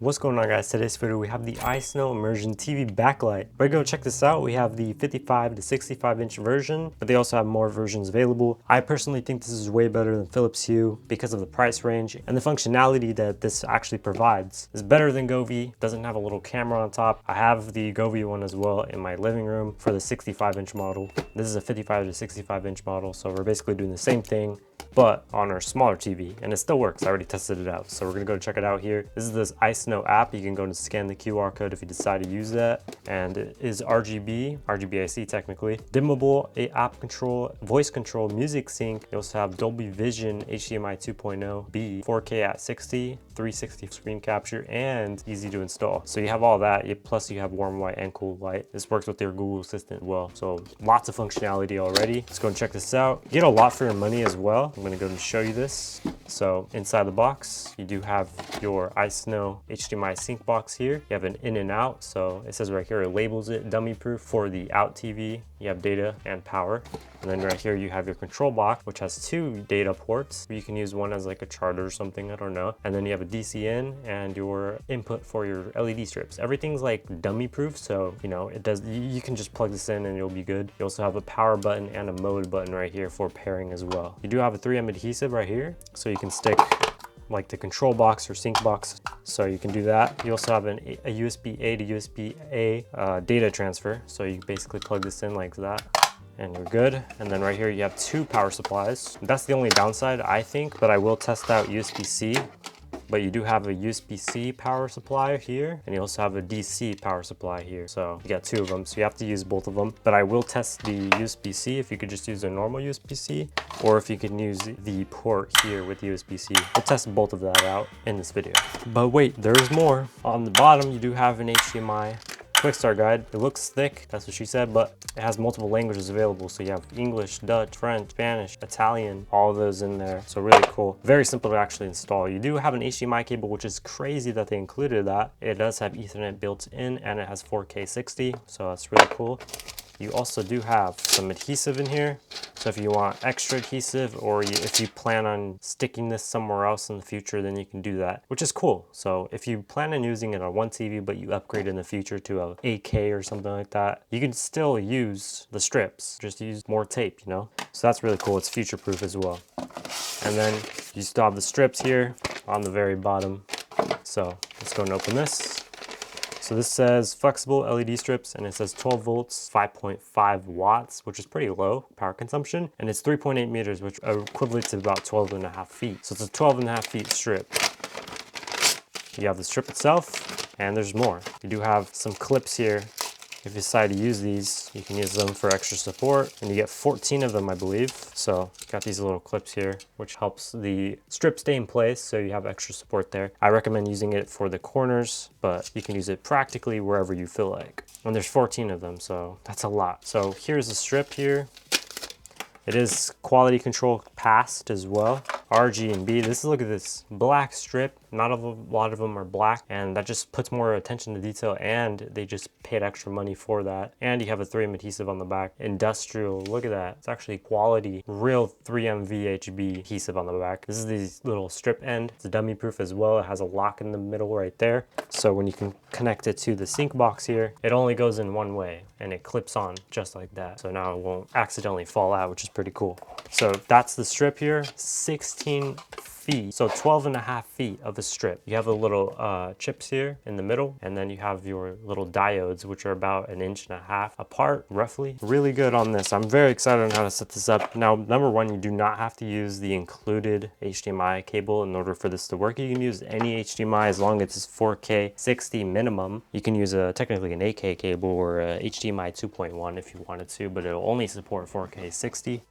What's going on, guys? Today's video we have the iSnow Immersion TV backlight. We're gonna go check this out. We have the 55 to 65 inch version, but they also have more versions available. I personally think this is way better than Philips Hue because of the price range and the functionality that this actually provides. It's better than Govee. Doesn't have a little camera on top. I have the Govee one as well in my living room for the 65 inch model. This is a 55 to 65 inch model, so we're basically doing the same thing but on our smaller TV, and it still works. I already tested it out, so we're gonna go check it out here. This is this iSnow app. You can go and scan the QR code if you decide to use that, and it is RGBIC technically, dimmable, app control, voice control, music sync. You also have Dolby Vision, HDMI 2.0B, 4K at 60, 360 screen capture, and easy to install. So you have all that, plus you have warm white and cool light. This works with your Google Assistant as well, so lots of functionality already. Let's go and check this out. You get a lot for your money as well. I'm gonna go and show you this. So inside the box, you do have your iSnow HDMI sync box here. You have an in and out. So it says right here, it labels it dummy proof for the out TV. You have data and power. And then right here, you have your control box, which has 2 data ports. You can use one as like a charger or something, I don't know. And then you have a DC in and your input for your LED strips. Everything's like dummy proof. So, you know, you can just plug this in and you'll be good. You also have a power button and a mode button right here for pairing as well. You do have a 3M adhesive right here. So you can stick like the control box or sync box, so you can do that. You also have a USB-A to USB-A data transfer, so you basically plug this in like that and you're good. And then right here you have 2 power supplies. That's the only downside, I think, but I will test out USB-C. But you do have a USB-C power supply here, and you also have a DC power supply here. So you got 2 of them, so you have to use both of them. But I will test the USB-C if you could just use a normal USB-C, or if you can use the port here with USB-C. We'll test both of that out in this video. But wait, there's more. On the bottom, you do have an HDMI quick start guide. It looks thick, that's what she said, but it has multiple languages available. So you have English, Dutch, French, Spanish, Italian, all of those in there. So really cool. Very simple to actually install. You do have an HDMI cable, which is crazy that they included that. It does have Ethernet built in, and it has 4K 60. So that's really cool. You also do have some adhesive in here. So if you want extra adhesive, or if you plan on sticking this somewhere else in the future, then you can do that, which is cool. So if you plan on using it on one TV, but you upgrade in the future to a 8K or something like that, you can still use the strips, just use more tape, you know? So that's really cool. It's future proof as well. And then you still have the strips here on the very bottom. So let's go and open this. So this says flexible LED strips, and it says 12 volts, 5.5 watts, which is pretty low power consumption. And it's 3.8 meters, which are equivalent to about 12.5 feet. So it's a 12.5 feet strip. You have the strip itself, and there's more. You do have some clips here. If you decide to use these, you can use them for extra support, and you get 14 of them, I believe. So got these little clips here, which helps the strip stay in place, so you have extra support there. I recommend using it for the corners, but you can use it practically wherever you feel like. And there's 14 of them, so that's a lot. So here's the strip here. It is quality control passed as well. RGB. Look at this black strip. Not a lot of them are black, and that just puts more attention to detail, and they just paid extra money for that. And you have a 3M adhesive on the back. Industrial, look at that. It's actually quality, real 3M VHB adhesive on the back. This is the little strip end. It's dummy proof as well. It has a lock in the middle right there. So when you can connect it to the sync box here, it only goes in one way, and it clips on just like that. So now it won't accidentally fall out, which is pretty cool. So that's the strip here, 16 feet, so 12.5 feet of a strip. You have the little chips here in the middle, and then you have your little diodes, which are about 1.5 inches apart, roughly. Really good on this. I'm very excited on how to set this up. Now, number one, you do not have to use the included HDMI cable in order for this to work. You can use any HDMI as long as it's 4K 60 minimum. You can use technically an 8K cable or a HDMI 2.1 if you wanted to, but it'll only support 4K 60.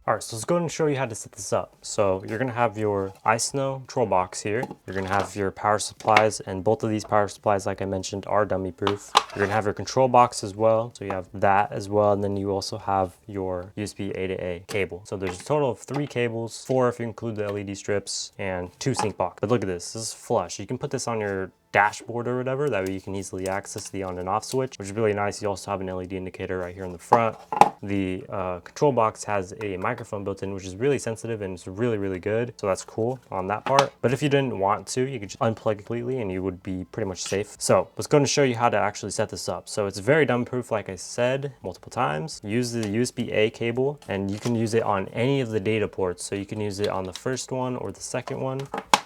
All right, so let's go ahead and show you how to set this up. So you're gonna have your iSnow control box here. You're gonna have your power supplies, and both of these power supplies, like I mentioned, are dummy proof. You're gonna have your control box as well. So you have that as well, and then you also have your USB A to A cable. So there's a total of 3 cables, 4 if you include the LED strips, and 2 sync box. But look at this is flush. You can put this on your dashboard or whatever, that way you can easily access the on and off switch, which is really nice. You also have an LED indicator right here in the front. the control box has a microphone built in, which is really sensitive and it's really, really good. So that's cool on that part. But if you didn't want to, you could just unplug completely and you would be pretty much safe. So let's go and show you how to actually set this up. So it's very dumb proof, like I said multiple times. Use the USB-A cable, and you can use it on any of the data ports. So you can use it on the first one or the second one,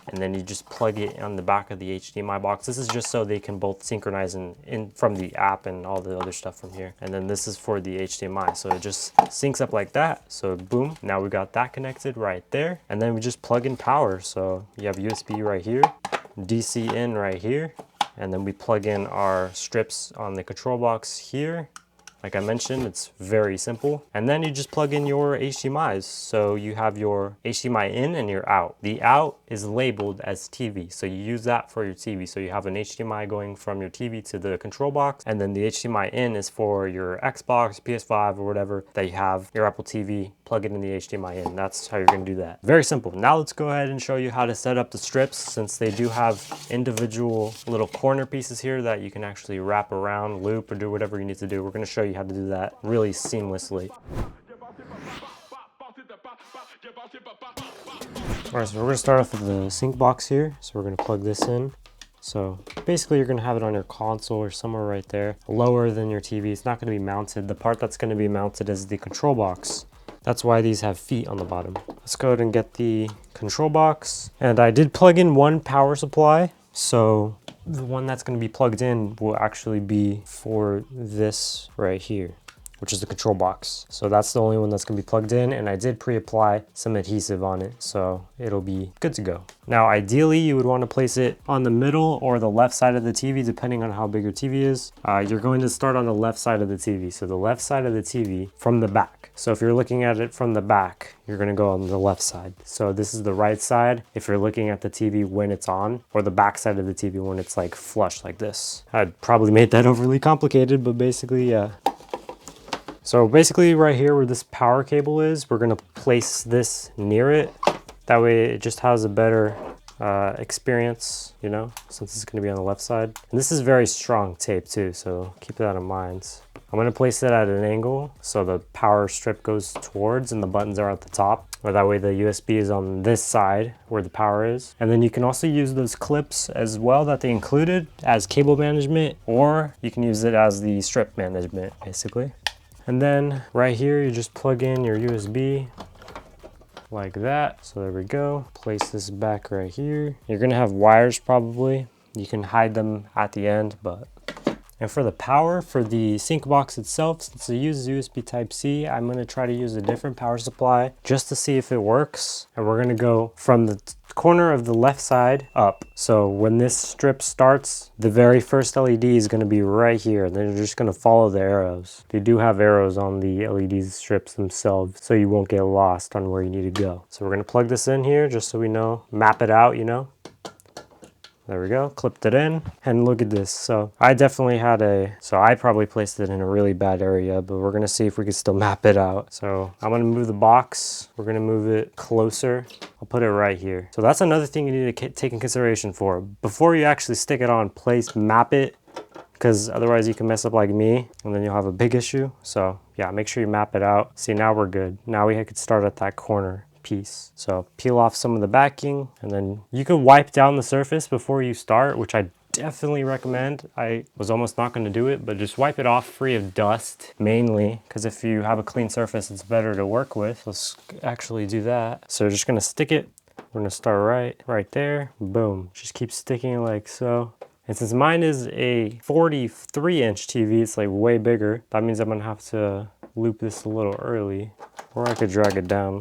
and then you just plug it on the back of the HDMI box. This is just so they can both synchronize in from the app and all the other stuff from here. And then this is for the HDMI, so it just syncs up like that. So boom, now we got that connected right there. And then we just plug in power. So you have USB right here, DC in right here, and then we plug in our strips on the control box here. Like I mentioned, it's very simple. And then you just plug in your HDMIs. So you have your HDMI in and your out. The out is labeled as TV. So you use that for your TV. So you have an HDMI going from your TV to the control box. And then the HDMI in is for your Xbox, PS5, or whatever that you have, your Apple TV, plug it in the HDMI in. That's how you're gonna do that. Very simple. Now let's go ahead and show you how to set up the strips, since they do have individual little corner pieces here that you can actually wrap around, loop, or do whatever you need to do. We're gonna show you how to do that really seamlessly. All right, so we're gonna start off with the sync box here. So we're gonna plug this in. So basically you're gonna have it on your console or somewhere right there, lower than your TV. It's not gonna be mounted. The part that's gonna be mounted is the control box. That's why these have feet on the bottom. Let's go ahead and get the control box. And I did plug in one power supply. So the one that's going to be plugged in will actually be for this right here, which is the control box. So that's the only one that's going to be plugged in, and I did pre-apply some adhesive on it, so it'll be good to go. Now ideally you would want to place it on the middle or the left side of the TV, depending on how big your TV is. You're going to start on the left side of the TV, so the left side of the TV from the back. So if you're looking at it from the back, you're going to go on the left side. So this is the right side if you're looking at the TV when it's on, or the back side of the TV when it's like flush like this. I'd probably made that overly complicated, but basically, yeah. So basically right here where this power cable is, we're gonna place this near it. That way it just has a better experience, you know, since it's gonna be on the left side. And this is very strong tape too, so keep that in mind. I'm gonna place it at an angle so the power strip goes towards and the buttons are at the top. Or that way the USB is on this side where the power is. And then you can also use those clips as well that they included as cable management, or you can use it as the strip management basically. And then right here, you just plug in your USB like that. So there we go. Place this back right here. You're gonna have wires probably. You can hide them at the end, but. And for the power, for the sync box itself, since it uses USB Type-C, I'm gonna try to use a different power supply just to see if it works. And we're gonna go from the corner of the left side up. So when this strip starts, the very first LED is gonna be right here. And then you're just gonna follow the arrows. They do have arrows on the LED strips themselves, so you won't get lost on where you need to go. So we're gonna plug this in here just so we know, map it out, you know. There we go, clipped it in, and look at this. So I definitely had so I probably placed it in a really bad area, but we're gonna see if we can still map it out. So I'm gonna move the box. We're gonna move it closer. I'll put it right here. So that's another thing you need to take in consideration for. Before you actually stick it on, map it, because otherwise you can mess up like me, and then you'll have a big issue. So yeah, make sure you map it out. See, now we're good. Now we could start at that corner piece. So peel off some of the backing, and then you could wipe down the surface before you start, which I definitely recommend. I was almost not going to do it, but just wipe it off free of dust mainly, because if you have a clean surface, it's better to work with. Let's actually do that. So we're just going to stick it. We're going to start right there. Boom. Just keep sticking like so. And since mine is a 43-inch TV, it's like way bigger. That means I'm going to have to loop this a little early, or I could drag it down.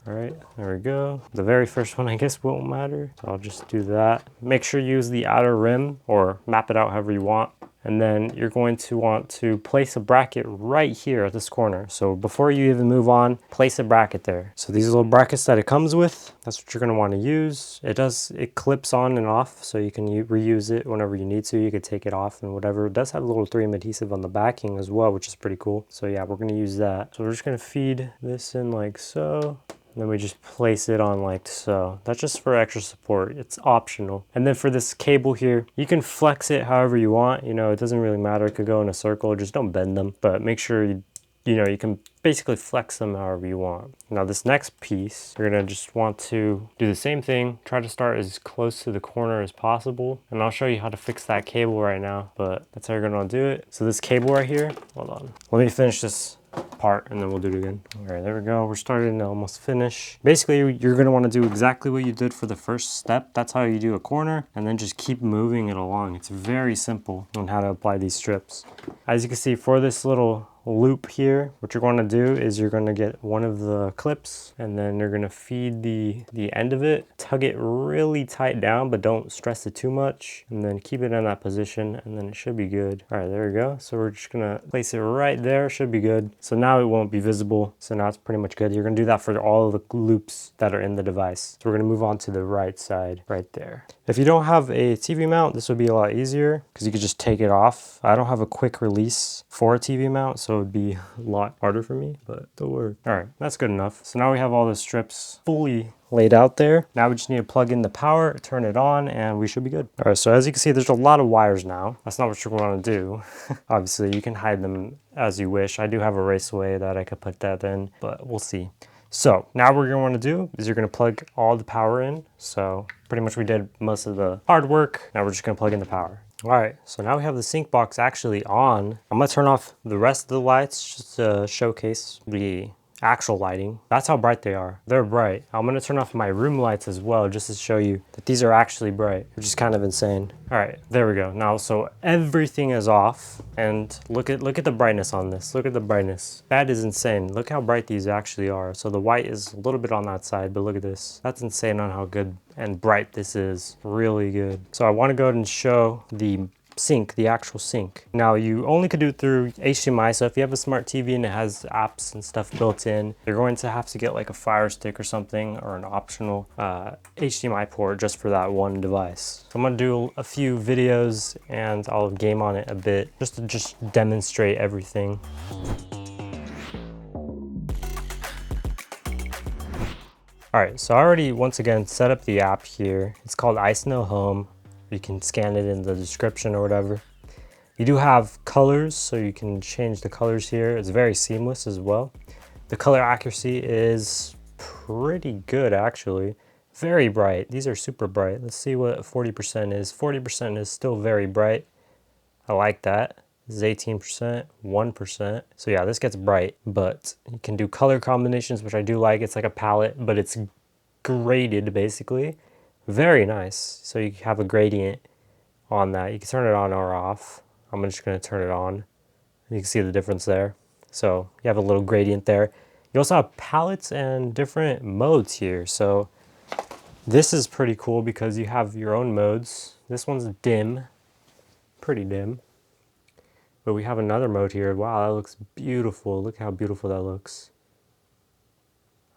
All right, there we go. The very first one, I guess, won't matter. So I'll just do that. Make sure you use the outer rim or map it out however you want. And then you're going to want to place a bracket right here at this corner. So before you even move on, place a bracket there. So these little brackets that it comes with, that's what you're gonna wanna use. It clips on and off, so you can reuse it whenever you need to. You could take it off and whatever. It does have a little 3M adhesive on the backing as well, which is pretty cool. So yeah, we're gonna use that. So we're just gonna feed this in like so. And then we just place it on like so. That's just for extra support. It's optional. And then for this cable here, you can flex it however you want. You know, it doesn't really matter. It could go in a circle. Just don't bend them. But make sure you you know, you can basically flex them however you want. Now this next piece, you're gonna just want to do the same thing, try to start as close to the corner as possible. And I'll show you how to fix that cable right now, but that's how you're gonna do it. So this cable right here, hold on. Let me finish this part and then we'll do it again. All right, there we go. We're starting to almost finish. Basically, you're gonna wanna do exactly what you did for the first step. That's how you do a corner, and then just keep moving it along. It's very simple on how to apply these strips. As you can see, for this little loop here, what you're going to do is you're going to get one of the clips and then you're going to feed the end of it, tug it really tight down, but don't stress it too much, and then keep it in that position and then it should be good. All right, there we go. So we're just going to place it right there. Should be good. So now it won't be visible. So now it's pretty much good. You're going to do that for all of the loops that are in the device. So we're going to move on to the right side right there. If you don't have a TV mount, this would be a lot easier because you could just take it off. I don't have a quick release for a TV mount, so it would be a lot harder for me, but it'll work. All right, that's good enough. So now we have all the strips fully laid out there. Now we just need to plug in the power, turn it on, and we should be good. All right, so as you can see, there's a lot of wires now. That's not what you're going to do. Obviously, you can hide them as you wish. I do have a raceway that I could put that in, but we'll see. So now what you're going to want to do is you're going to plug all the power in. So pretty much we did most of the hard work. Now we're just going to plug in the power. All right, so now we have the sync box actually on. I'm going to turn off the rest of the lights just to showcase the actual lighting. That's how bright they are. They're bright. I'm going to turn off my room lights as well just to show you that these are actually bright, which is kind of insane. All right, there we go. Now, so everything is off, and look at the brightness on this. Look at the brightness. That is insane. Look how bright these actually are. So the white is a little bit on that side, but look at this. That's insane on how good and bright this is. Really good. So I want to go ahead and show the sync, the actual sync. Now you only could do it through HDMI, so if you have a smart TV and it has apps and stuff built in, you're going to have to get like a Fire Stick or something, or an optional HDMI port just for that one device. So I'm gonna do a few videos and I'll game on it a bit just to demonstrate everything. All right, so I already once again set up the app here. It's called iSnow Home. You can scan it in the description or whatever. You do have colors, so you can change the colors here. It's very seamless as well. The color accuracy is pretty good actually. Very bright. These are super bright. Let's see what 40% is. 40% is still very bright. I like that. This is 18%, 1%. So yeah, this gets bright, but you can do color combinations, which I do like. It's like a palette, but it's graded basically. Very nice. So you have a gradient on that. You can turn it on or off. I'm just going to turn it on. You can see the difference there. So you have a little gradient there. You also have palettes and different modes here. So this is pretty cool because you have your own modes. This one's dim, pretty dim. But we have another mode here. Wow, that looks beautiful. Look how beautiful that looks.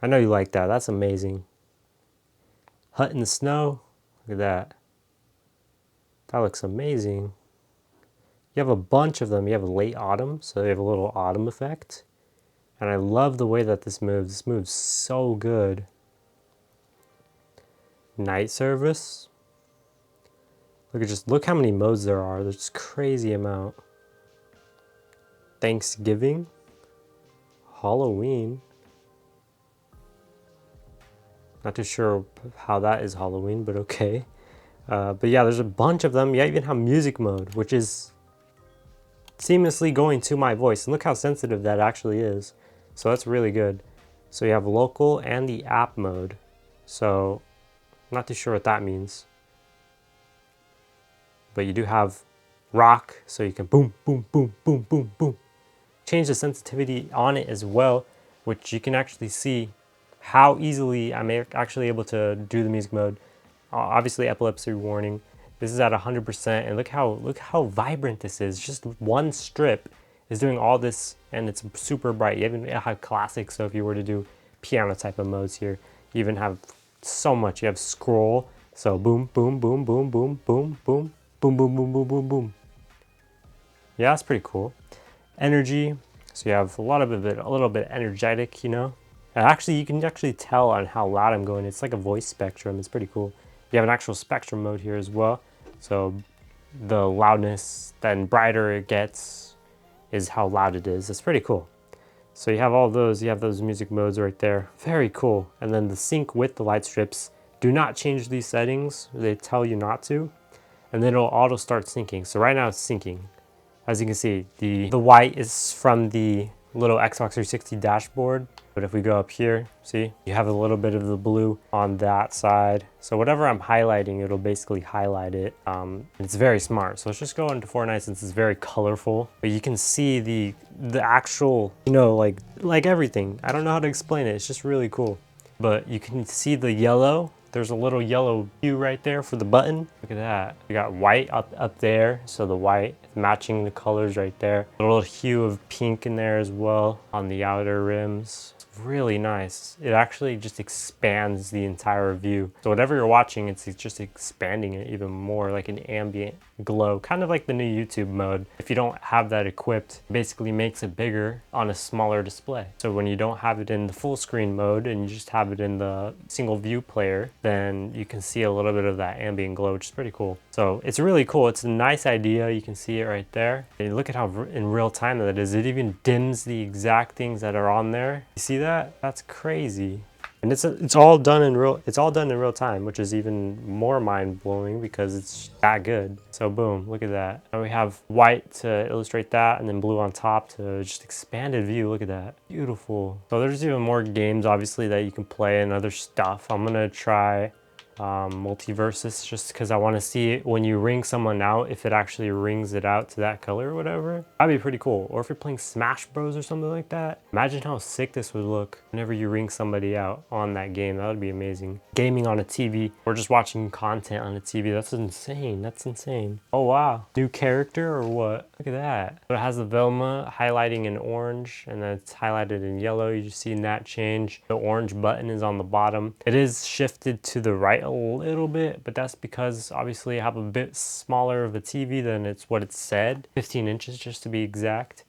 I know you like that. That's amazing. Hut in the snow. Look at that. That looks amazing. You have a bunch of them. You have late autumn, so you have a little autumn effect. And I love the way that this moves. This moves so good. Night service. Look how many modes there are. There's just crazy amount. Thanksgiving. Halloween. Not too sure how that is Halloween, but okay. But yeah, there's a bunch of them. You even have music mode, which is seamlessly going to my voice. And look how sensitive that actually is. So that's really good. So you have local and the app mode. So I'm not too sure what that means. But you do have rock, so you can boom, boom, boom, boom, boom, boom. Change the sensitivity on it as well, which you can actually see how easily I'm actually able to do the music mode. Obviously epilepsy warning. This is at 100%, and look how vibrant this is. Just one strip is doing all this, and it's super bright. You even have classic, so if you were to do piano type of modes here, you even have so much. You have scroll, so boom, boom, boom, boom, boom, boom, boom, boom, boom, boom, boom, boom, boom. Yeah, that's pretty cool. Energy, so you have a little bit energetic, you know. And actually, you can actually tell on how loud I'm going. It's like a voice spectrum. It's pretty cool. You have an actual spectrum mode here as well. So the loudness, then brighter it gets, is how loud it is. It's pretty cool. So you have all those, you have those music modes right there. Very cool. And then the sync with the light strips. Do not change these settings. They tell you not to. And then it'll auto start syncing. So right now it's syncing. As you can see, the white is from the little Xbox 360 dashboard. But if we go up here, see, you have a little bit of the blue on that side. So whatever I'm highlighting, it'll basically highlight it. It's very smart. So let's just go into Fortnite since it's very colorful. But you can see the actual, you know, like everything. I don't know how to explain it. It's just really cool. But you can see the yellow. There's a little yellow hue right there for the button. Look at that. We got white up there. So the white is matching the colors right there. A little hue of pink in there as well on the outer rims. It's really nice. It actually just expands the entire view. So whatever you're watching, it's just expanding it even more, like an ambient glow, kind of like the new YouTube mode. If you don't have that equipped, it basically makes it bigger on a smaller display. So when you don't have it in the full screen mode and you just have it in the single view player, then you can see a little bit of that ambient glow, which is pretty cool. So it's really cool. It's a nice idea. You can see it right there. And look at how in real time that is. It even dims the exact things that are on there. You see that? That's crazy. And it's all done in real time, which is even more mind-blowing because it's that good. So boom, look at that. Now we have white to illustrate that and then blue on top to just expanded view. Look at that. Beautiful. So there's even more games obviously that you can play and other stuff. I'm gonna try multiverses just because I want to see it when you ring someone out, if it actually rings it out to that color or whatever. That'd be pretty cool. Or if you're playing Smash Bros or something like that, imagine how sick this would look whenever you ring somebody out on that game. That would be amazing. Gaming on a TV or just watching content on a TV, that's insane. That's insane. Oh wow, new character or what? Look at that. So it has the Velma highlighting in orange and then it's highlighted in yellow. You just seen that change. The orange button is on the bottom. It is shifted to the right a little bit, but that's because obviously I have a bit smaller of a TV than it's what it said, 15 inches just to be exact.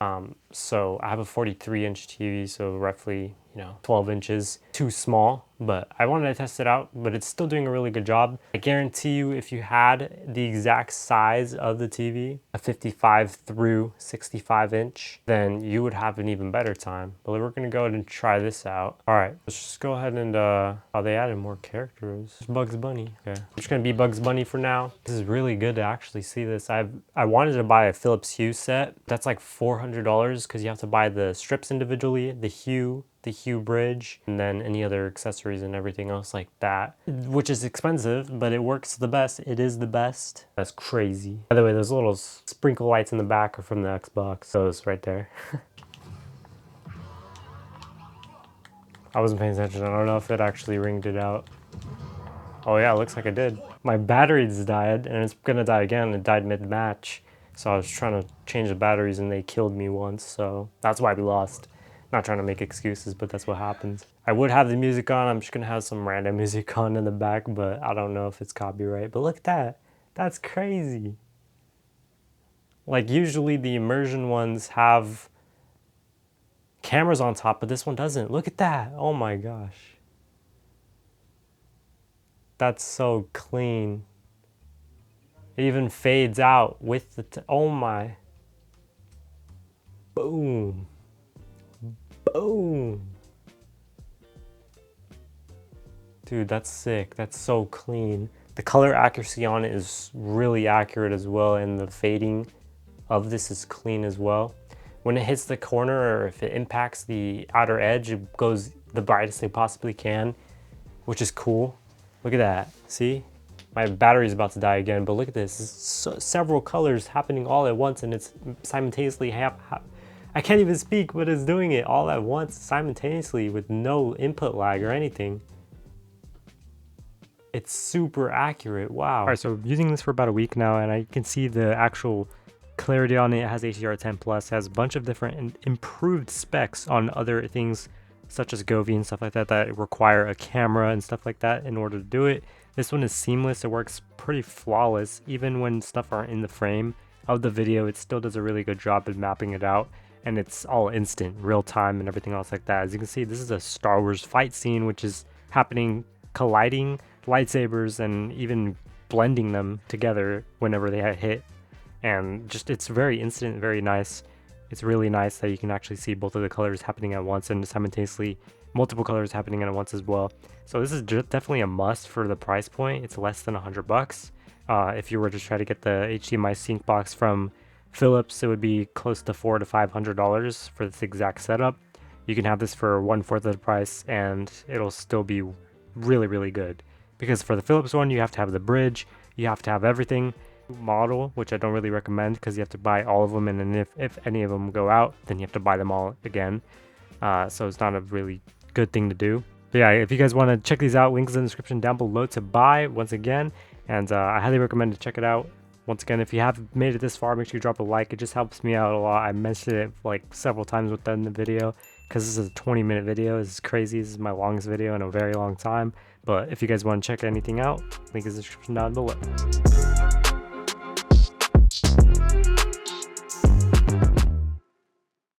So I have a 43-inch TV, so roughly, 12 inches too small, but I wanted to test it out, but it's still doing a really good job. I guarantee you if you had the exact size of the TV, a 55 through 65 inch, then you would have an even better time. But we're gonna go ahead and try this out. All right, let's just go ahead and, oh, they added more characters. It's Bugs Bunny, okay. I'm just gonna be Bugs Bunny for now. This is really good to actually see this. I wanted to buy a Philips Hue set. That's like $400 because you have to buy the strips individually, the Hue bridge, and then any other accessories and everything else like that, which is expensive, but it works the best. It is the best. That's crazy. By the way, those little sprinkle lights in the back are from the Xbox. Those right there. I wasn't paying attention. I don't know if it actually ringed it out. Oh yeah, it looks like it did. My batteries died, and it's gonna die again. It died mid-match. So I was trying to change the batteries and they killed me once, so that's why we lost. Not trying to make excuses, but that's what happens. I would have the music on. I'm just gonna have some random music on in the back, but I don't know if it's copyright. But look at that. That's crazy. Like usually the Immersion ones have cameras on top, but this one doesn't. Look at that. Oh my gosh. That's so clean. It even fades out with the, oh my. Boom. Boom. Dude, that's sick. That's so clean. The color accuracy on it is really accurate as well, and the fading of this is clean as well. When it hits the corner or if it impacts the outer edge, it goes the brightest it possibly can, which is cool. Look at that. See? My battery's about to die again, but look at this. It's several colors happening all at once, and it's simultaneously I can't even speak, but it's doing it all at once simultaneously with no input lag or anything. It's super accurate. Wow. All right, so using this for about a week now, and I can see the actual clarity on it. It has HDR10 plus, has a bunch of different improved specs on other things such as Govee and stuff like that that require a camera and stuff like that in order to do it. This one is seamless. It works pretty flawless. Even when stuff aren't in the frame of the video, it still does a really good job at mapping it out. And it's all instant, real time, and everything else like that. As you can see, this is a Star Wars fight scene, which is happening, colliding lightsabers and even blending them together whenever they hit. And just, it's very instant, very nice. It's really nice that you can actually see both of the colors happening at once and simultaneously multiple colors happening at once as well. So this is definitely a must for the price point. It's less than $100. If you were to try to get the HDMI sync box from Philips, it would be close to $400 to $500 for this exact setup. You can have this for 1/4 of the price and it'll still be really, really good. Because for the Philips one, you have to have the bridge, you have to have everything. Model, which I don't really recommend because you have to buy all of them, and then if any of them go out, then you have to buy them all again. So it's not a really good thing to do. But yeah, if you guys want to check these out, links in the description down below to buy once again, and I highly recommend to check it out. Once again, if you have made it this far, make sure you drop a like. It just helps me out a lot. I mentioned it like several times within the video because this is a 20-minute video. This is crazy. This is my longest video in a very long time. But if you guys want to check anything out, link is in the description down below.